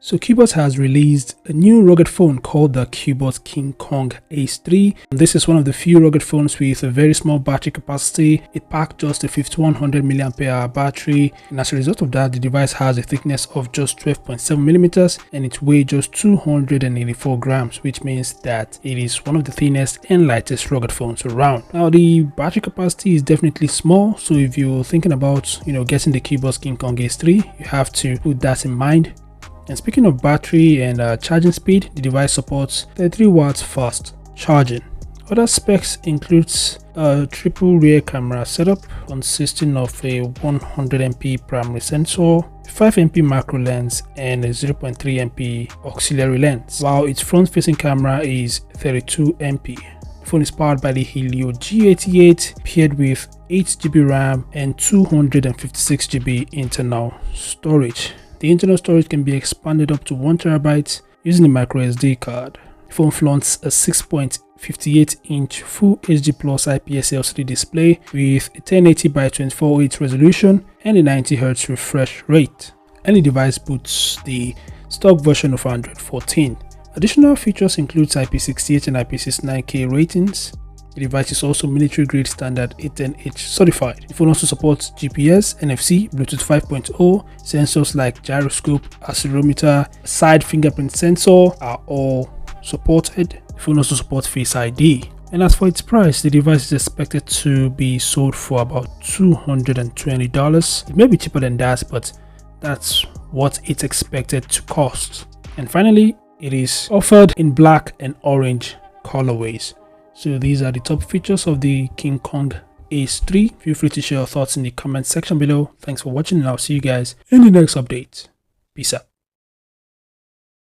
So Cubot has released a new rugged phone called the Cubot KingKong Ace 3. This is one of the few rugged phones with a very small battery capacity. It packed just a 5100 mAh battery, and as a result of that, the device has a thickness of just 12.7 millimeters and it weighs just 284 grams, which means that it is one of the thinnest and lightest rugged phones around. Now, the battery capacity is definitely small, so if you're thinking about getting the Cubot KingKong Ace 3, you have to put that in mind. And speaking of battery and charging speed, the device supports 33 watts fast charging. Other specs includes a triple rear camera setup consisting of a 100MP primary sensor, 5MP macro lens, and a 0.3MP auxiliary lens, while its front-facing camera is 32MP. The phone is powered by the Helio G88, paired with 8GB RAM and 256GB internal storage. The internal storage can be expanded up to 1TB using a micro SD card. The phone flaunts a 6.58-inch Full HD Plus IPS LCD display with a 1080 by 24:8 resolution and a 90Hz refresh rate. And the device boots the stock version of Android 14. Additional features include IP68 and IP69K ratings. The device is also military-grade standard A10H certified. The phone also supports GPS, NFC, Bluetooth 5.0, sensors like gyroscope, accelerometer, side fingerprint sensor are all supported. The phone also supports Face ID. And as for its price, the device is expected to be sold for about $220. It may be cheaper than that, but that's what it's expected to cost. And finally, it is offered in black and orange colorways. So these are the top features of the KingKong Ace 3. Feel free to share your thoughts in the comment section below. Thanks for watching, and I'll see you guys in the next update. Peace out.